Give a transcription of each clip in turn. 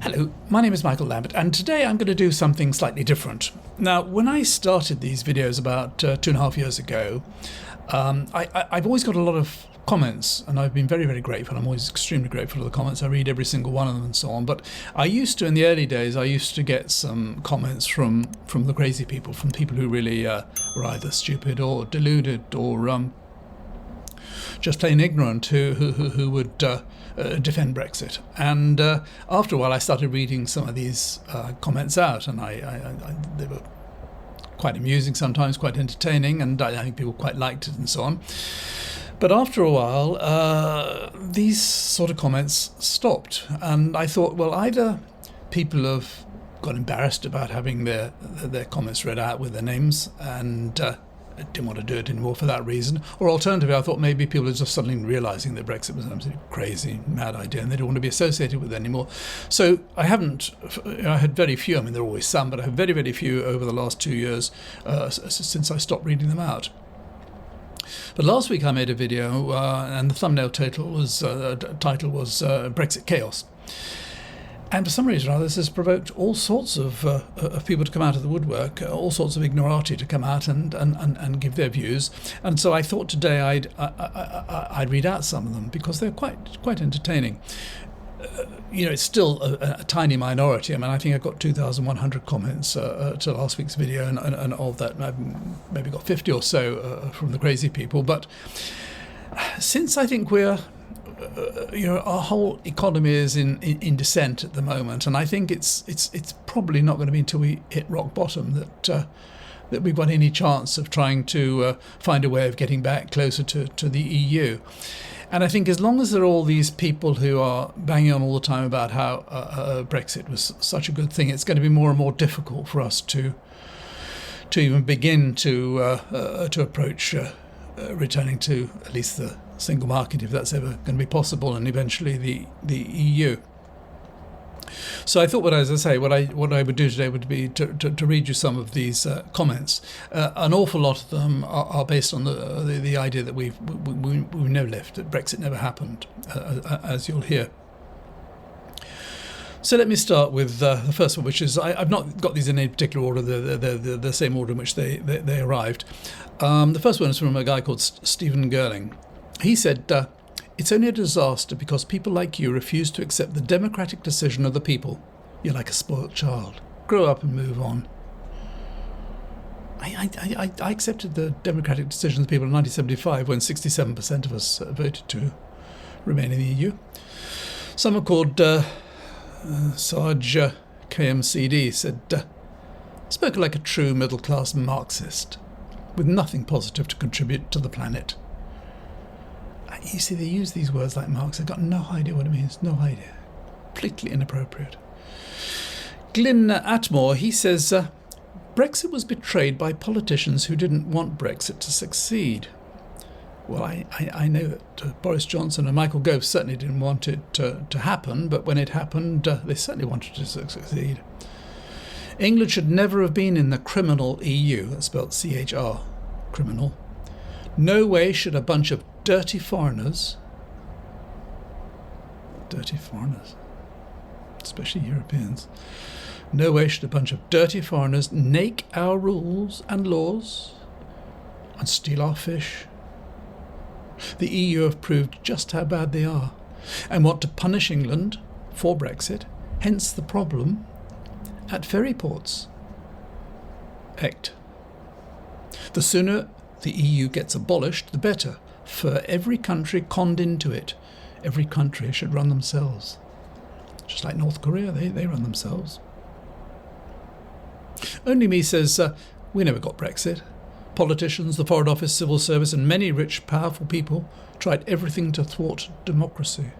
Hello, my name is Michael Lambert, and today I'm going to do something slightly different. Now, when I started these videos about 2.5 years ago, I've always got a lot of comments, and I've been very, very grateful. I'm always extremely grateful for the comments. I read every single one of them and so on. But I used to, in the early days, I used to get some comments from the crazy people, from people who really were either stupid or deluded or just plain ignorant, who would defend Brexit. And after a while, I started reading some of these comments out, and they were quite amusing sometimes, quite entertaining, and I think people quite liked it and so on. But after a while, these sort of comments stopped, and I thought, well, either people have got embarrassed about having their comments read out with their names and didn't want to do it anymore for that reason, or alternatively, I thought maybe people are just suddenly realising that Brexit was an absolutely crazy, mad idea and they don't want to be associated with it anymore. So I had very few, I mean there are always some, but I have very, very few over the last 2 years since I stopped reading them out. But last week I made a video and the thumbnail title was Brexit Chaos. And for some reason or other, this has provoked all sorts of people to come out of the woodwork, all sorts of ignorati to come out and give their views. And so I thought today I'd read out some of them because they're quite entertaining. It's still a tiny minority. I mean, I think I got 2,100 comments to last week's video, and of that, I've maybe got 50 or so from the crazy people. But since I think we're our whole economy is in descent at the moment, and I think it's probably not going to be until we hit rock bottom that we've got any chance of trying to find a way of getting back closer to the EU. And I think as long as there are all these people who are banging on all the time about how Brexit was such a good thing, it's going to be more and more difficult for us to even begin to approach returning to at least the single market, if that's ever going to be possible, and eventually the EU. So I thought, what I would do today would be to read you some of these comments. An awful lot of them are based on the idea that we've never left, that Brexit never happened, as you'll hear. So let me start with the first one, which is, I've not got these in any particular order, the same order in which they arrived. The first one is from a guy called Stephen Gerling. He said, "It's only a disaster because people like you refuse to accept the democratic decision of the people. You're like a spoilt child. Grow up and move on." I accepted the democratic decision of the people in 1975 when 67% of us voted to remain in the EU. Someone called Sarge KMCD said, "Spoken like a true middle-class Marxist, with nothing positive to contribute to the planet." You see, they use these words like Marx. I've got no idea what it means. No idea. Completely inappropriate. Glyn Atmore, he says, "Brexit was betrayed by politicians who didn't want Brexit to succeed." Well, I know that Boris Johnson and Michael Gove certainly didn't want it to happen, but when it happened, they certainly wanted it to succeed. "England should never have been in the criminal EU," that's spelled CHR, criminal. "No way should a bunch of dirty foreigners, especially Europeans, no way should a bunch of dirty foreigners nake our rules and laws and steal our fish. The EU have proved just how bad they are and want to punish England for Brexit, hence the problem at ferry ports. Ect. The sooner the EU gets abolished, the better. For every country conned into it, every country should run themselves. Just like North Korea, they run themselves." Only Me says, "We never got Brexit. Politicians, the Foreign Office, civil service, and many rich, powerful people tried everything to thwart democracy.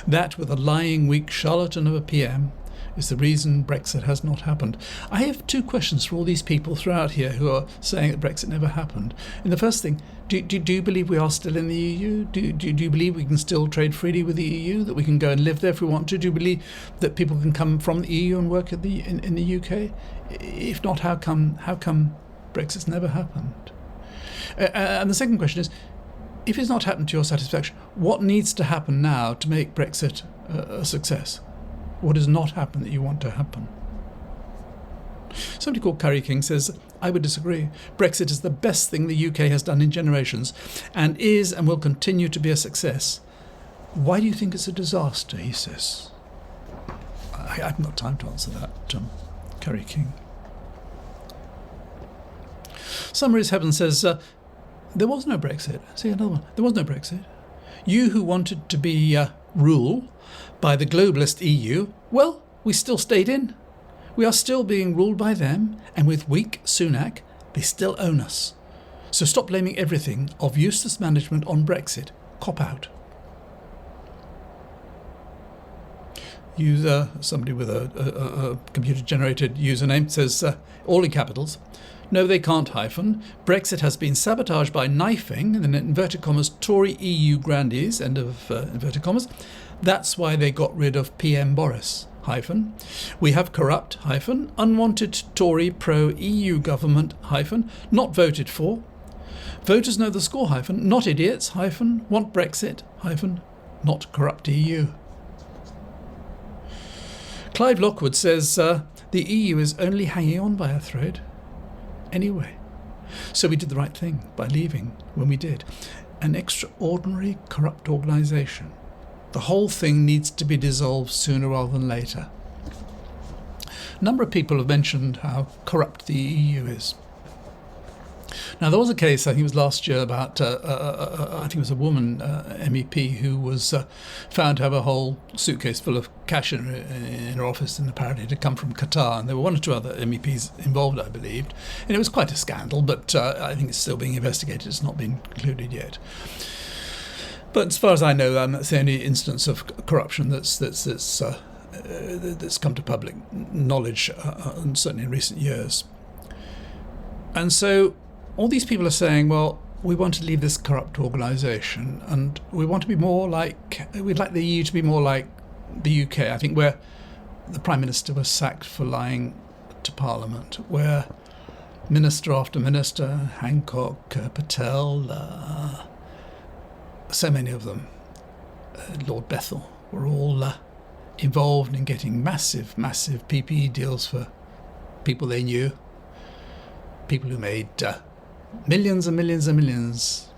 That, with a lying, weak charlatan of a PM, is the reason Brexit has not happened." I have two questions for all these people throughout here who are saying that Brexit never happened. And the first thing, do you believe we are still in the EU? Do you believe we can still trade freely with the EU, that we can go and live there if we want to? Do you believe that people can come from the EU and work in the UK? If not, how come Brexit's never happened? And the second question is, if it's not happened to your satisfaction, what needs to happen now to make Brexit a success? What has not happened that you want to happen? Somebody called Curry King says, I would disagree. Brexit is the best thing the UK has done in generations and is and will continue to be a success. Why do you think it's a disaster, he says. I haven't got time to answer that, Curry King. Summer is Heaven says, there was no Brexit. See another one. There was no Brexit. You who wanted to be ruled by the globalist EU, well, we still stayed in. We are still being ruled by them, and with weak Sunak, they still own us. So stop blaming everything of useless management on Brexit. Cop out. User, somebody with a computer-generated username says, all in capitals, no, they can't hyphen. Brexit has been sabotaged by knifing, in inverted commas, Tory EU grandees, end of inverted commas. That's why they got rid of PM Boris, hyphen. We have corrupt, hyphen, unwanted Tory pro-EU government, hyphen, not voted for. Voters know the score, hyphen, not idiots, hyphen, want Brexit, hyphen, not corrupt EU. Clive Lockwood says, the EU is only hanging on by a thread. Anyway, so we did the right thing by leaving when we did. An extraordinary corrupt organisation. The whole thing needs to be dissolved sooner rather than later. A number of people have mentioned how corrupt the EU is. Now, there was a case, I think it was last year, about, I think it was a woman MEP who was found to have a whole suitcase full of cash in her office, and apparently it had come from Qatar. And there were one or two other MEPs involved, I believed. And it was quite a scandal, but I think it's still being investigated. It's not been concluded yet. But as far as I know, that's the only instance of corruption that's come to public knowledge, and certainly in recent years. And so all these people are saying, well, we want to leave this corrupt organisation, and we want to be more like, we'd like the EU to be more like the UK, I think, where the Prime Minister was sacked for lying to Parliament, where minister after minister, Hancock, Patel, so many of them, Lord Bethell, were all involved in getting massive PPE deals for people they knew, people who made millions and millions and millions,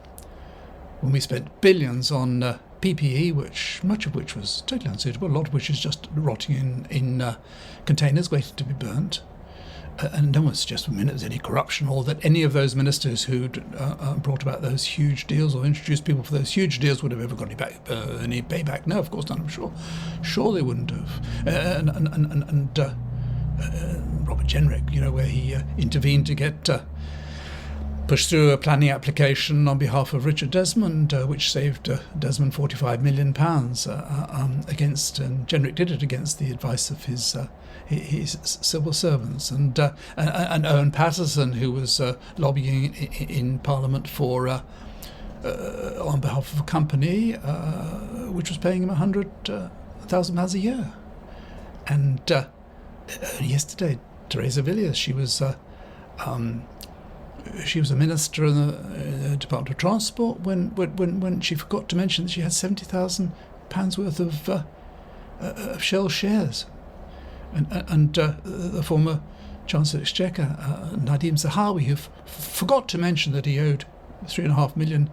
when we spent billions on PPE, much of which was totally unsuitable, a lot of which is just rotting in containers waiting to be burnt. And no one suggests for a minute there's any corruption, or that any of those ministers who'd brought about those huge deals or introduced people for those huge deals would have ever got any payback. No, of course not. I'm sure they wouldn't have. And Robert Jenrick, where he intervened to get pushed through a planning application on behalf of Richard Desmond, which saved Desmond £45 million against, and Jenrick did it against the advice of his civil servants, and Owen Paterson, who was lobbying in Parliament for on behalf of a company which was paying him £100,000 a year. And yesterday, Teresa Villiers, she was a minister in the Department of Transport when she forgot to mention that she had £70,000 worth of Shell shares. And the former Chancellor of Exchequer, Nadeem Zahawi, who forgot to mention that he owed £3.5 million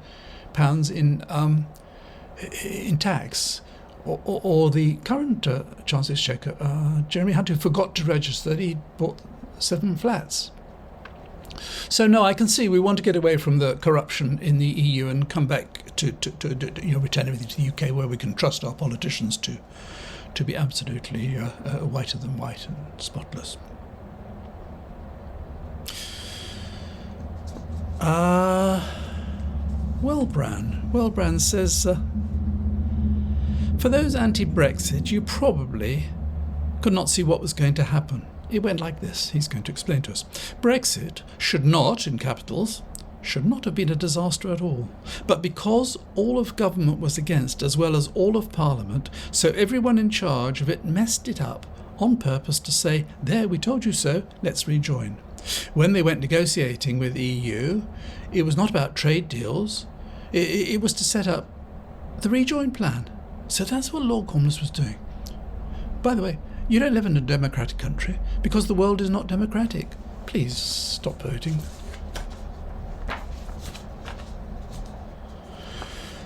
in tax, or the current Chancellor of Exchequer, Jeremy Hunt, who forgot to register that he bought 7 flats. So no, I can see we want to get away from the corruption in the EU and come back to return everything to the UK, where we can trust our politicians to be absolutely whiter than white and spotless. Wellbran says, for those anti-Brexit, you probably could not see what was going to happen. It went like this. He's going to explain to us. Brexit should not, in capitals, should not have been a disaster at all. But because all of government was against, as well as all of Parliament, so everyone in charge of it messed it up on purpose to say, there, we told you so, let's rejoin. When they went negotiating with EU, it was not about trade deals. It was to set up the rejoin plan. So that's what Lord Cornwallis was doing. By the way, you don't live in a democratic country because the world is not democratic. Please stop voting.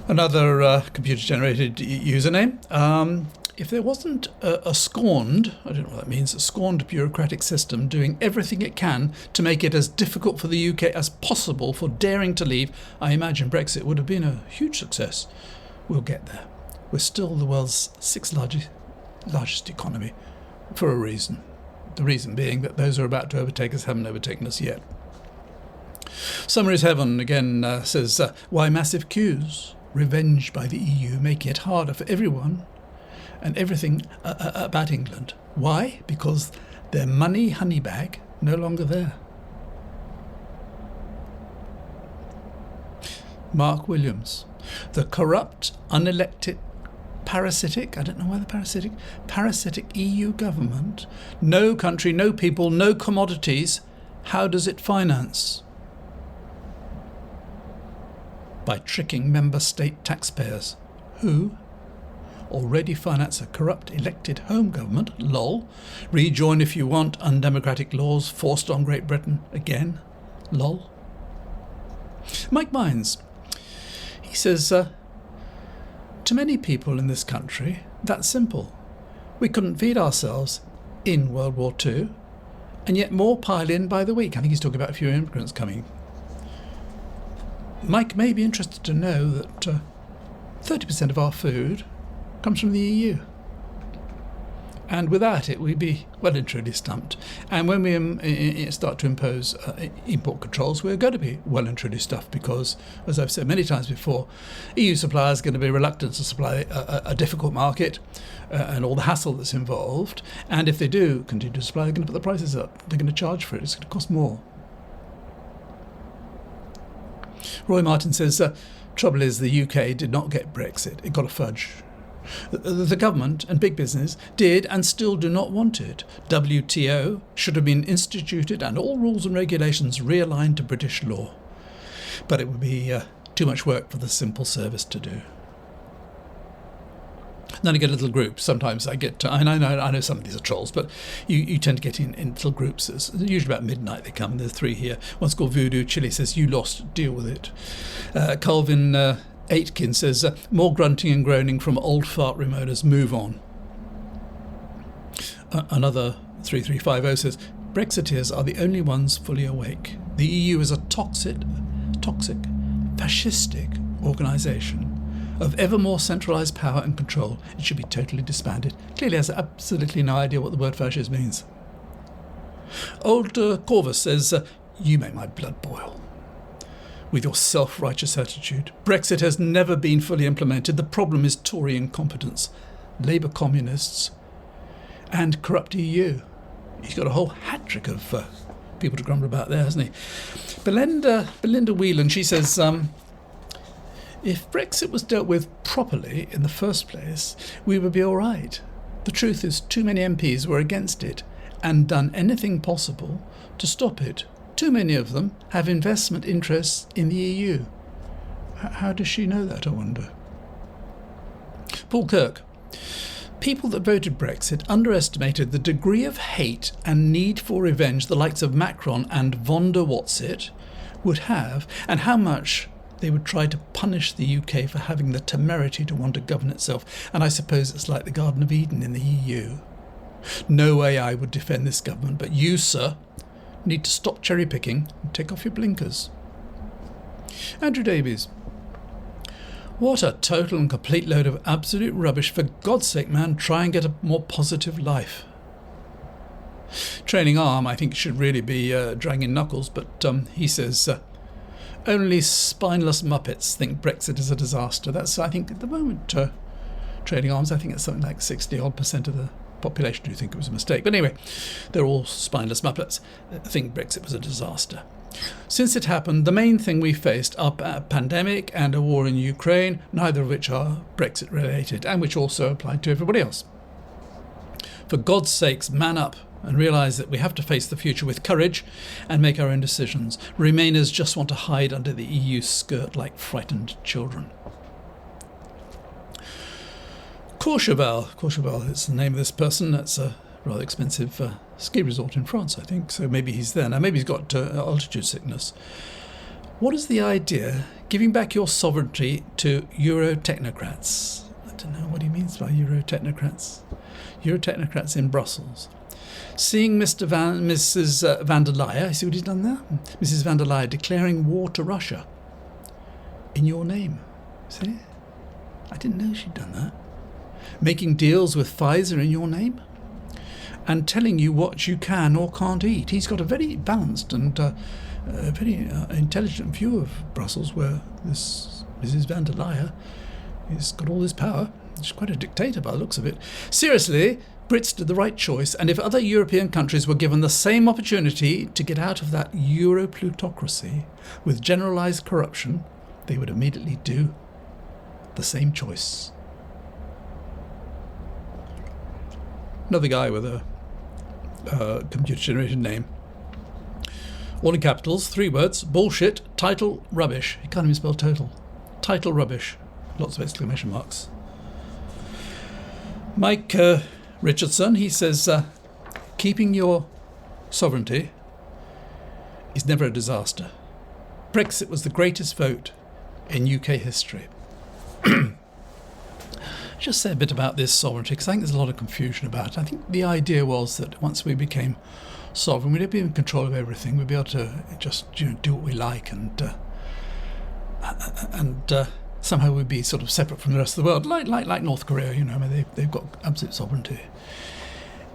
Another computer-generated username. If there wasn't a scorned, I don't know what that means, a scorned bureaucratic system doing everything it can to make it as difficult for the UK as possible for daring to leave, I imagine Brexit would have been a huge success. We'll get there. We're still the world's sixth largest economy for a reason. The reason being that those who are about to overtake us haven't overtaken us yet. Summaries Heaven again says, why massive queues? Revenge by the EU, making it harder for everyone and everything about England. Why? Because their money honey bag no longer there. Mark Williams, the corrupt, unelected, parasitic, I don't know why the parasitic EU government, no country, no people, no commodities, how does it finance? By tricking member state taxpayers, who already finance a corrupt elected home government, lol. Rejoin if you want, undemocratic laws forced on Great Britain again, lol. Mike Mines, he says, to many people in this country, that's simple. We couldn't feed ourselves in World War II, and yet more pile in by the week. I think he's talking about a few immigrants coming. Mike may be interested to know that 30% of our food comes from the EU. And without it, we'd be well and truly stumped. And when we start to impose import controls, we're going to be well and truly stuffed because, as I've said many times before, EU suppliers are going to be reluctant to supply a difficult market and all the hassle that's involved. And if they do continue to supply, they're going to put the prices up. They're going to charge for it. It's going to cost more. Roy Martin says, trouble is the UK did not get Brexit. It got a fudge. The government and big business did and still do not want it. WTO should have been instituted and all rules and regulations realigned to British law. But it would be too much work for the simple service to do. Then I get a little group. Sometimes I get, I know some of these are trolls, but you tend to get in little groups. It's usually about midnight they come. There's 3 here. One's called Voodoo. Chile says, you lost, deal with it. Calvin Aitken says, more grunting and groaning from old fart remoaners, move on. Another 3350 says, Brexiteers are the only ones fully awake. The EU is a toxic, fascistic organisation of ever more centralised power and control. It should be totally disbanded. Clearly has absolutely no idea what the word fascist means. Old Corvus says, you make my blood boil. With your self-righteous attitude. Brexit has never been fully implemented. The problem is Tory incompetence, Labour communists, and corrupt EU. He's got a whole hat-trick of people to grumble about there, hasn't he? Belinda Whelan, she says, if Brexit was dealt with properly in the first place, we would be all right. The truth is too many MPs were against it and done anything possible to stop it. Too many of them have investment interests in the EU. How does she know that, I wonder? Paul Kirk. People that voted Brexit underestimated the degree of hate and need for revenge the likes of Macron and von der Wotsit would have, and how much they would try to punish the UK for having the temerity to want to govern itself. And I suppose it's like the Garden of Eden in the EU. No way I would defend this government, but you, sir, need to stop cherry picking and take off your blinkers. Andrew Davies. What a total and complete load of absolute rubbish. For God's sake, man, try and get a more positive life. Training Arm, I think, should really be dragging knuckles, but he says, only spineless muppets think Brexit is a disaster. That's, I think, at the moment, Trading Arms, I think it's something like 60-odd% of the population who think it was a mistake. But anyway, they're all spineless muppets that think Brexit was a disaster. Since it happened, the main thing we faced are a pandemic and a war in Ukraine, neither of which are Brexit related, and which also applied to everybody else. For God's sakes, man up and realise that we have to face the future with courage and make our own decisions. Remainers just want to hide under the EU skirt like frightened children. Courchevel is the name of this person. That's a rather expensive ski resort in France, I think. So maybe he's there. Now, maybe he's got altitude sickness. What is the idea? Giving back your sovereignty to Euro technocrats. I don't know what he means by Euro technocrats. Euro technocrats in Brussels. Seeing Mrs. van der Leyen, see what he's done there? Mrs. van der Leyen declaring war to Russia in your name. See? I didn't know she'd done that. Making deals with Pfizer in your name and telling you what you can or can't eat. He's got a very balanced and very intelligent view of Brussels, where this Mrs. van der Leyen has got all this power. She's quite a dictator by the looks of it. Seriously, Brits did the right choice, and if other European countries were given the same opportunity to get out of that Euro plutocracy with generalised corruption, they would immediately do the same choice. Another guy with a computer-generated name. All in capitals, 3 words: bullshit, title, rubbish. He can't even spell total. Title, rubbish. Lots of exclamation marks. Mike Richardson, he says, keeping your sovereignty is never a disaster. Brexit was the greatest vote in UK history. Just say a bit about this sovereignty, because I think there's a lot of confusion about it. I think the idea was that once we became sovereign, we'd be in control of everything. We'd be able to just do what we like, and somehow we'd be sort of separate from the rest of the world, like North Korea. I mean, they've got absolute sovereignty.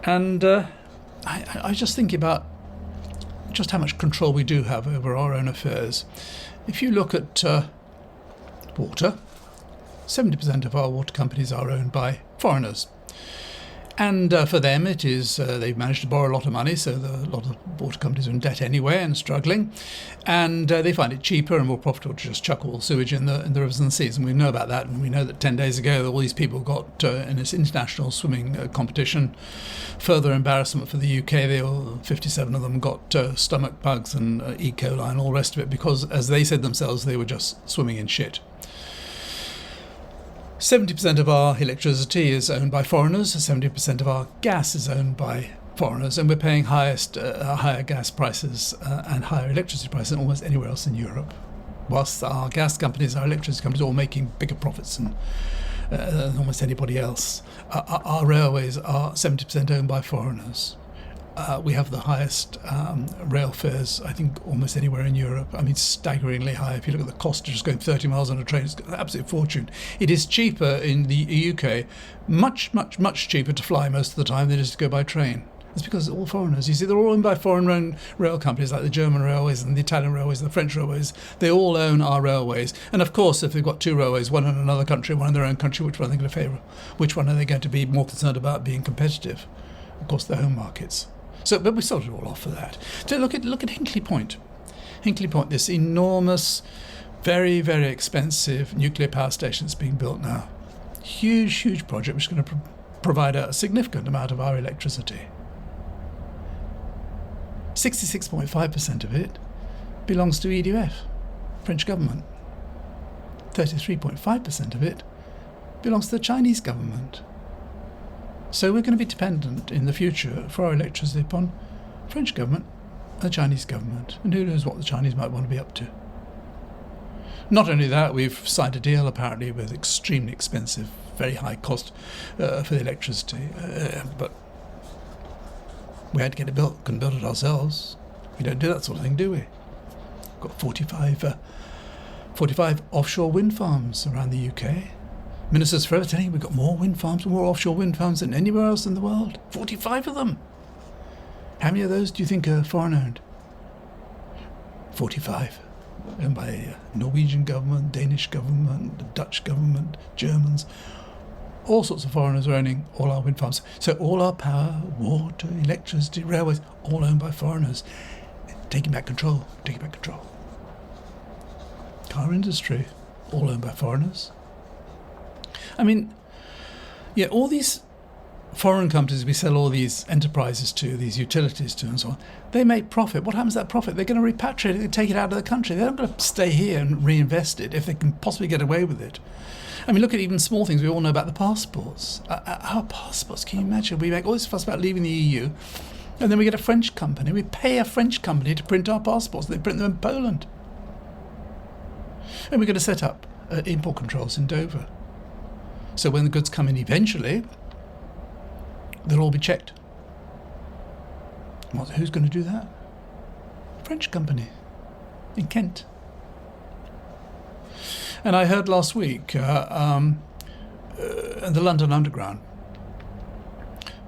And I was just thinking about just how much control we do have over our own affairs. If you look at water, 70% of our water companies are owned by foreigners. And for them, it is they've managed to borrow a lot of money, so a lot of water companies are in debt anyway and struggling, and they find it cheaper and more profitable to just chuck all the sewage in the rivers and the seas. And we know about that, and we know that 10 days ago all these people got in this international swimming competition. Further embarrassment for the UK, 57 of them got stomach bugs and E. coli and all the rest of it, because, as they said themselves, they were just swimming in shit. 70% of our electricity is owned by foreigners, 70% of our gas is owned by foreigners, and we're paying higher gas prices and higher electricity prices than almost anywhere else in Europe. Whilst our gas companies, our electricity companies are all making bigger profits than almost anybody else. Our railways are 70% owned by foreigners. We have the highest rail fares, I think, almost anywhere in Europe. I mean, staggeringly high. If you look at the cost of just going 30 miles on a train, it's an absolute fortune. It is cheaper in the UK, much, much, much cheaper to fly most of the time than it is to go by train. It's because it's all foreigners. You see, they're all owned by foreign rail companies like the German railways and the Italian railways and the French railways. They all own our railways. And of course, if they've got 2 railways, one in another country, one in their own country, which one are they going to favour? Which one are they going to be more concerned about being competitive? Of course, their home markets. So, but we sort it all off for that. So look at Hinkley Point. Hinkley Point, this enormous, very, very expensive nuclear power station that's being built now. Huge, huge project which is going to provide a significant amount of our electricity. 66.5% of it belongs to EDF, French government. 33.5% of it belongs to the Chinese government. So we're going to be dependent in the future for our electricity upon French government and the Chinese government. And who knows what the Chinese might want to be up to. Not only that, we've signed a deal apparently with extremely expensive, very high cost for the electricity. But we had to get it built, couldn't build it ourselves. We don't do that sort of thing, do we? We've got 45 offshore wind farms around the UK. Ministers forever telling you we've got more wind farms, more offshore wind farms than anywhere else in the world. 45 of them. How many of those do you think are foreign owned? 45. Owned by the Norwegian government, Danish government, the Dutch government, Germans. All sorts of foreigners are owning all our wind farms. So all our power, water, electricity, railways, all owned by foreigners. Taking back control, taking back control. Car industry, all owned by foreigners. I mean, yeah, all these foreign companies we sell all these enterprises to, these utilities to and so on, they make profit. What happens to that profit? They're going to repatriate it, they take it out of the country. They're not going to stay here and reinvest it if they can possibly get away with it. I mean, look at even small things. We all know about the passports. Our passports, can you imagine? We make all this fuss about leaving the EU, and then we get a French company. We pay a French company to print our passports. They print them in Poland. And we're going to set up import controls in Dover. So when the goods come in eventually, they'll all be checked. Who's going to do that? French company in Kent. And I heard last week the London Underground,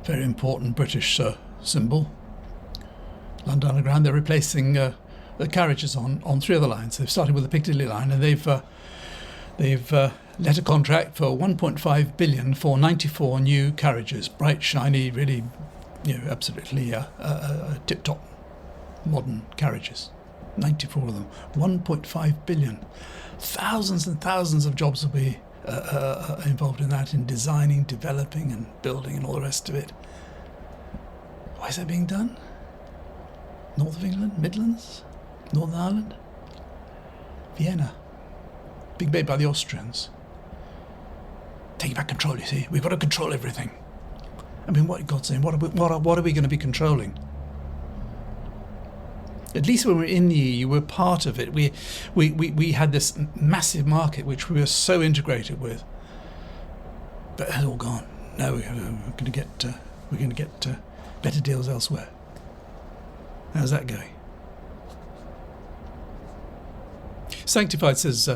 very important British symbol, London Underground, they're replacing the carriages on 3 other lines. They've started with the Piccadilly line, and they've let a contract for 1.5 billion for 94 new carriages, bright, shiny, really, absolutely tip-top modern carriages. 94 of them, 1.5 billion. Thousands and thousands of jobs will be involved in that, in designing, developing and building and all the rest of it. Why is that being done? North of England, Midlands, Northern Ireland, Vienna, being made by the Austrians. Taking back control, you see. We've got to control everything. I mean, what God's saying, what are we going to be controlling? At least when we're in the EU, we're part of it. We had this massive market which we were so integrated with, but that's all gone. Now we're going to get better deals elsewhere. How's that going? Sanctified says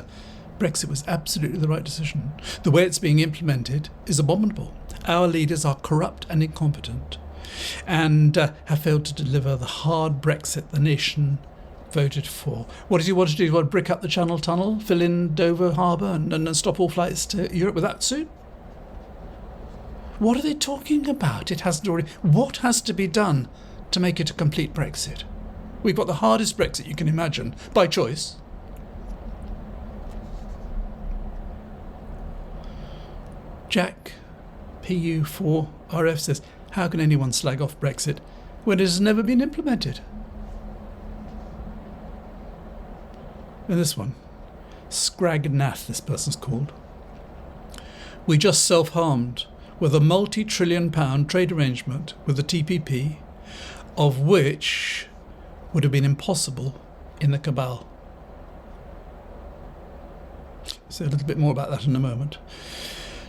Brexit was absolutely the right decision. The way it's being implemented is abominable. Our leaders are corrupt and incompetent, and have failed to deliver the hard Brexit the nation voted for. What does he want to do? He want to brick up the Channel Tunnel, fill in Dover Harbour and stop all flights to Europe with that soon? What are they talking about? It hasn't already. What has to be done to make it a complete Brexit? We've got the hardest Brexit you can imagine, by choice. Jack, PU4RF says, how can anyone slag off Brexit when it has never been implemented? And this one, Scragnath, this person's called. We just self-harmed with a multi-trillion-pound trade arrangement with the TPP, of which would have been impossible in the cabal. Say a little bit more about that in a moment.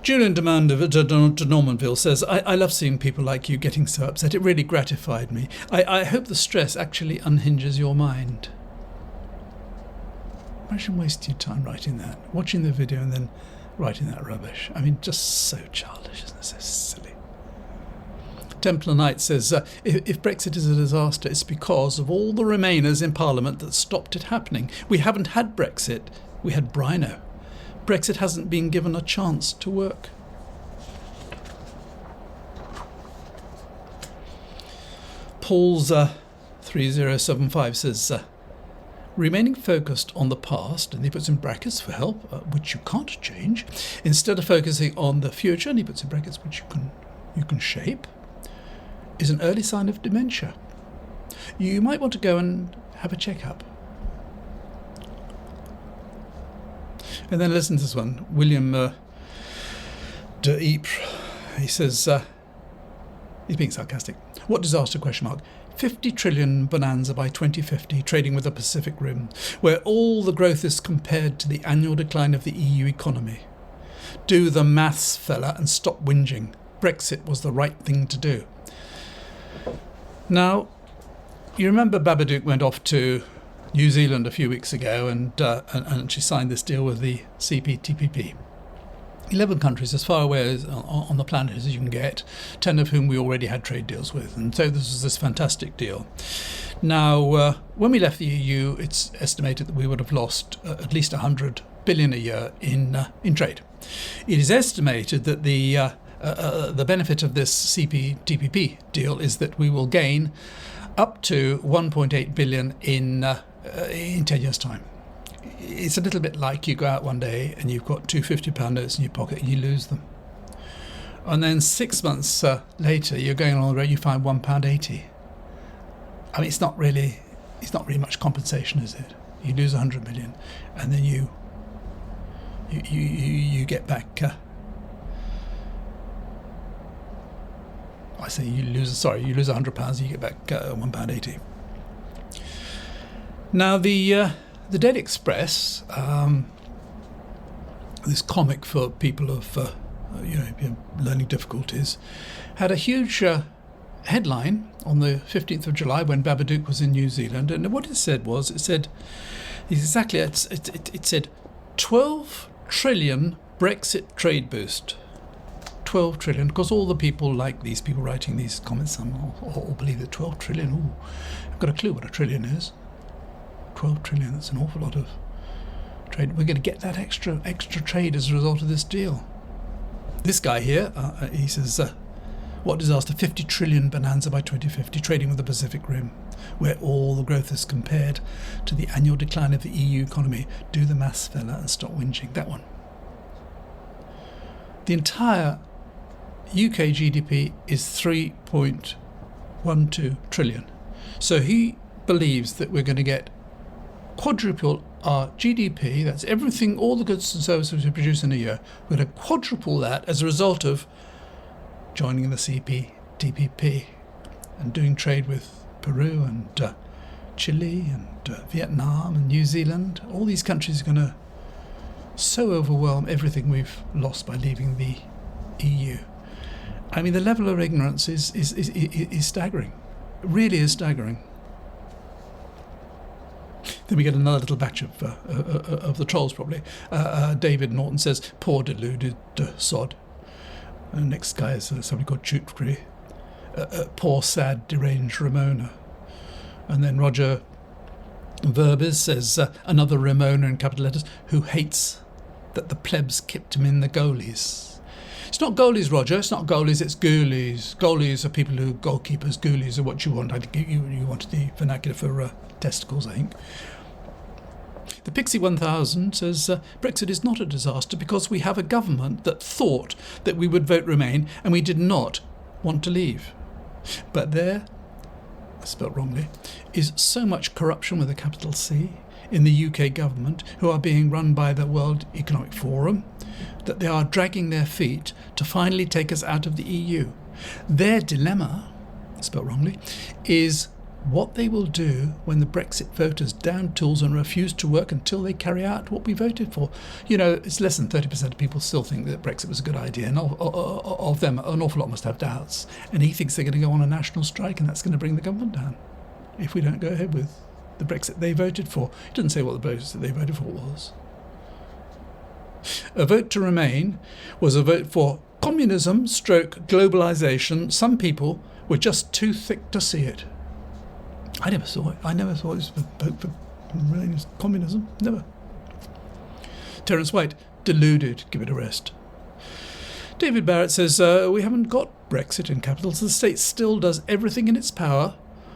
Julian de Normanville says, I love seeing people like you getting so upset. It really gratified me. I hope the stress actually unhinges your mind. Imagine wasting your time writing that, watching the video and then writing that rubbish. I mean, just so childish, isn't it? So silly. Templar Knight says, if Brexit is a disaster, it's because of all the Remainers in Parliament that stopped it happening. We haven't had Brexit, we had Brino. Brexit hasn't been given a chance to work. Paul's 3075 says, remaining focused on the past, and he puts in brackets for help, which you can't change, instead of focusing on the future, and he puts in brackets, which you can shape, is an early sign of dementia. You might want to go and have a checkup. And then listen to this one, William de Ypres. He says, he's being sarcastic. What disaster, question mark. 50 trillion bonanza by 2050, trading with the Pacific Rim, where all the growth is compared to the annual decline of the EU economy. Do the maths, fella, and stop whinging. Brexit was the right thing to do. Now, you remember Babadook went off to New Zealand a few weeks ago and she signed this deal with the CPTPP. 11 countries, as far away as, on the planet as you can get, 10 of whom we already had trade deals with. And so this was this fantastic deal. Now, when we left the EU, it's estimated that we would have lost at least 100 billion a year in trade. It is estimated that the benefit of this CPTPP deal is that we will gain up to 1.8 billion in 10 years' time. It's a little bit like you go out one day and you've got two £50 notes in your pocket and you lose them. And then 6 months later, you're going along the road, you find £1.80. I mean, it's not really much compensation, is it? You lose 100 million, and then you get back. You lose £100, you get back £1.80. Now the Daily Express, this comic for people of learning difficulties, had a huge headline on the 15th of July when Babadook was in New Zealand, and what it said 12 trillion Brexit trade boost. 12 trillion, because all the people like these people writing these comments all believe that 12 trillion, I've got a clue what a trillion is. 12 trillion, that's an awful lot of trade. We're going to get that extra trade as a result of this deal. This guy here, he says, what disaster, 50 trillion bonanza by 2050, trading with the Pacific Rim, where all the growth is compared to the annual decline of the EU economy. Do the maths, fella, and stop whinging. That one. The entire UK GDP is 3.12 trillion. So he believes that we're going to get quadruple our GDP, that's everything, all the goods and services we produce in a year. We're going to quadruple that as a result of joining the CPTPP and doing trade with Peru and Chile and Vietnam and New Zealand. All these countries are going to so overwhelm everything we've lost by leaving the EU. I mean, the level of ignorance is staggering. It really is staggering. Then we get another little batch of the trolls, probably. David Norton says, poor deluded sod. And the next guy is somebody called Chutri. Poor, sad, deranged Ramona. And then Roger Verbis says, another Ramona in capital letters, who hates that the plebs kept him in the goalies. It's not goalies, Roger. It's not goalies, it's ghoulies. Goalies are people who goalkeepers. Ghoulies are what you want. I think you wanted the vernacular for testicles, I think. The Pixie 1000 says, Brexit is not a disaster because we have a government that thought that we would vote Remain and we did not want to leave. But there, spelt wrongly, is so much corruption with a capital C in the UK government, who are being run by the World Economic Forum, that they are dragging their feet to finally take us out of the EU. Their dilemma, spelt wrongly, is what they will do when the Brexit voters down tools and refuse to work until they carry out what we voted for. You know, it's less than 30% of people still think that Brexit was a good idea, and of them, an awful lot must have doubts. And he thinks they're going to go on a national strike, and that's going to bring the government down if we don't go ahead with the Brexit they voted for. He doesn't say what the Brexit they voted for was. A vote to Remain was a vote for communism stroke globalisation. Some people were just too thick to see it. I never saw it. I never thought it was a vote for communism. Never. Terence White, deluded. Give it a rest. David Barrett says, we haven't got Brexit in capitals. The state still does everything in its power.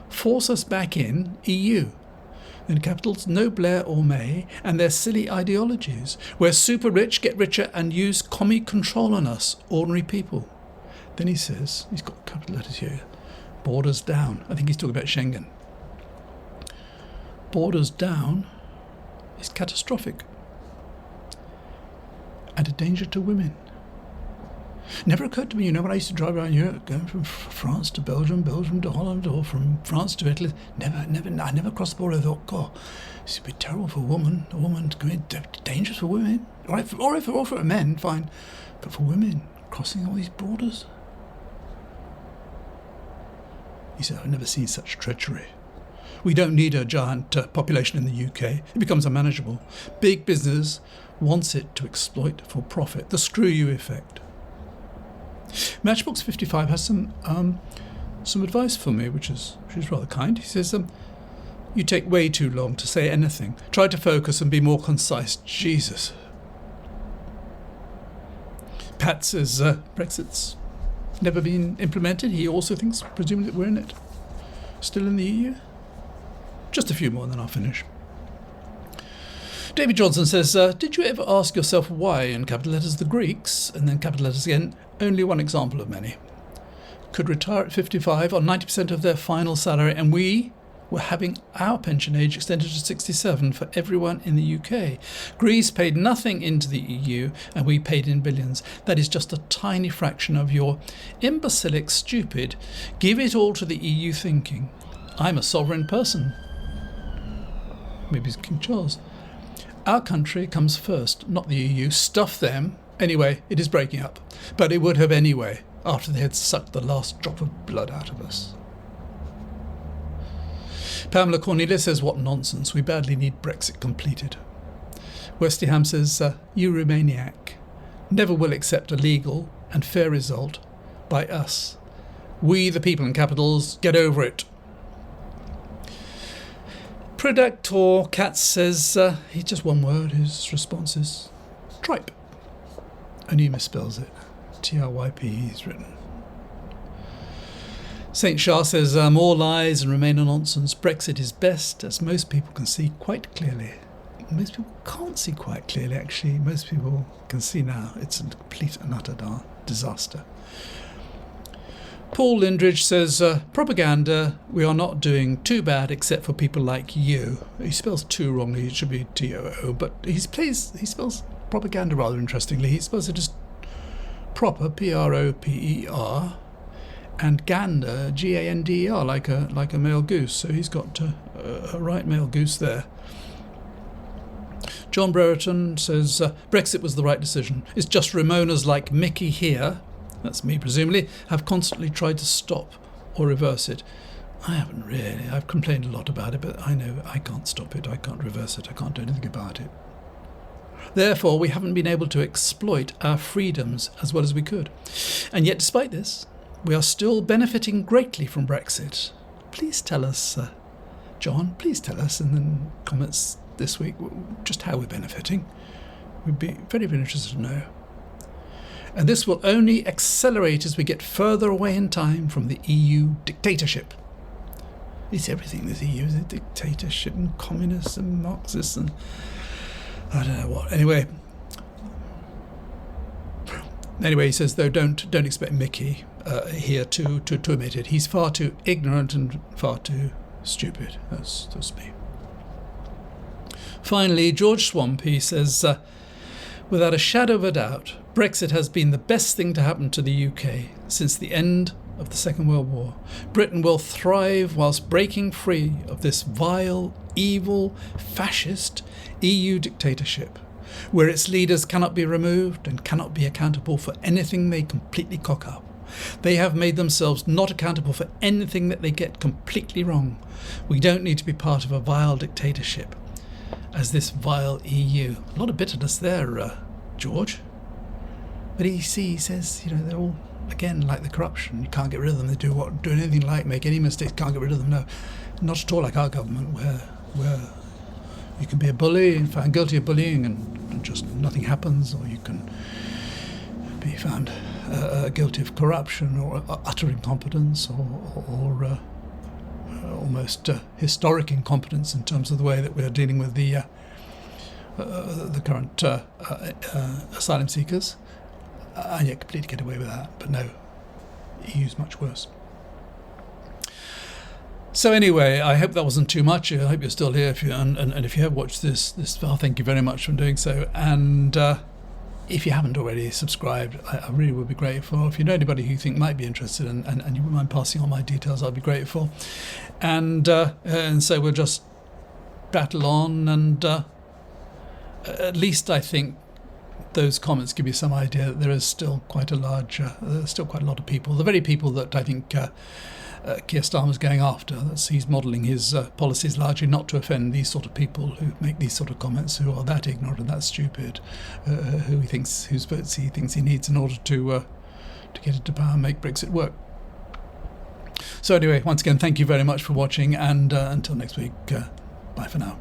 Force us back in EU. In capitals, no Blair or May and their silly ideologies. We're super rich, get richer and use commie control on us, ordinary people. Then he says, he's got capital letters here, borders down. I think he's talking about Schengen. Borders down is catastrophic and a danger to women. Never occurred to me, when I used to drive around Europe, going from France to Belgium, Belgium to Holland, or from France to Italy. I never crossed the border. I thought, God, this would be terrible for a woman. A woman to go in, dangerous for women. Or for men, fine. But for women, crossing all these borders. He said, I've never seen such treachery. We don't need a giant population in the UK. It becomes unmanageable. Big business wants it to exploit for profit. The screw you effect. Matchbox 55 has some advice for me, which is rather kind. He says, you take way too long to say anything. Try to focus and be more concise. Jesus. Pat says Brexit's never been implemented. He also thinks, presumably, that we're in it. Still in the EU. Just a few more and then I'll finish. David Johnson says, did you ever ask yourself why, in capital letters, the Greeks, and then capital letters again, only one example of many, could retire at 55 on 90% of their final salary, and we were having our pension age extended to 67 for everyone in the UK. Greece paid nothing into the EU, and we paid in billions. That is just a tiny fraction of your imbecilic, stupid, give it all to the EU thinking. I'm a sovereign person. Maybe it's King Charles. Our country comes first, not the EU. Stuff them. Anyway, it is breaking up. But it would have anyway, after they had sucked the last drop of blood out of us. Pamela Cornelia says, what nonsense. We badly need Brexit completed. Westy Ham says, you Romaniac never will accept a legal and fair result by us. We, the people in capitals, get over it. Predator Cat says, he's just one word, his response is tripe. And he misspells it. T-R-Y-P he's written. St. Shah says, more lies and remain a nonsense. Brexit is best, as most people can see quite clearly. Most people can't see quite clearly, actually. Most people can see now. It's a complete and utter disaster. Paul Lindridge says, propaganda, we are not doing too bad except for people like you. He spells too wrongly, it should be T-O-O, but he spells propaganda rather interestingly. He spells it as proper, P-R-O-P-E-R, and gander, G-A-N-D-E-R, like a male goose. So he's got a right male goose there. John Brereton says, Brexit was the right decision. It's just Ramonas like Mickey here, that's me presumably, have constantly tried to stop or reverse it. I haven't really. I've complained a lot about it, but I know I can't stop it, I can't reverse it, I can't do anything about it. Therefore, we haven't been able to exploit our freedoms as well as we could. And yet, despite this, we are still benefiting greatly from Brexit. Please tell us, John, please tell us in the comments this week just how we're benefiting. We'd be very, very interested to know. And this will only accelerate as we get further away in time from the EU dictatorship. It's everything, this EU is a dictatorship and communists and Marxists and I don't know what. Anyway, he says, though, don't expect Mickey here to admit it. He's far too ignorant and far too stupid. That's me. Finally, George Swampy says, without a shadow of a doubt, Brexit has been the best thing to happen to the UK since the end of the Second World War. Britain will thrive whilst breaking free of this vile, evil, fascist EU dictatorship, where its leaders cannot be removed and cannot be accountable for anything they completely cock up. They have made themselves not accountable for anything that they get completely wrong. We don't need to be part of a vile dictatorship as this vile EU. A lot of bitterness there, George. But he says, they're all, again, like the corruption. You can't get rid of them. They do anything like, make any mistakes, can't get rid of them. No, not at all like our government, where you can be a bully, found guilty of bullying, and just nothing happens, or you can be found guilty of corruption or utter incompetence or almost historic incompetence in terms of the way that we're dealing with the current asylum seekers, and yet completely get away with that. But no, EU's much worse. So anyway, I hope that wasn't too much. I hope you're still here. And if you have watched this far, thank you very much for doing so. And if you haven't already subscribed, I really would be grateful. If you know anybody who you think might be interested and you wouldn't mind passing on my details, I'd be grateful. And so we'll just battle on. And at least I think those comments give you some idea that there is still quite a lot of people, the very people that I think Keir Starmer's going after. He's modelling his policies largely not to offend these sort of people who make these sort of comments, who are that ignorant and that stupid, whose votes he thinks he needs in order to get into power and make Brexit work. So anyway, once again, thank you very much for watching, and until next week, bye for now.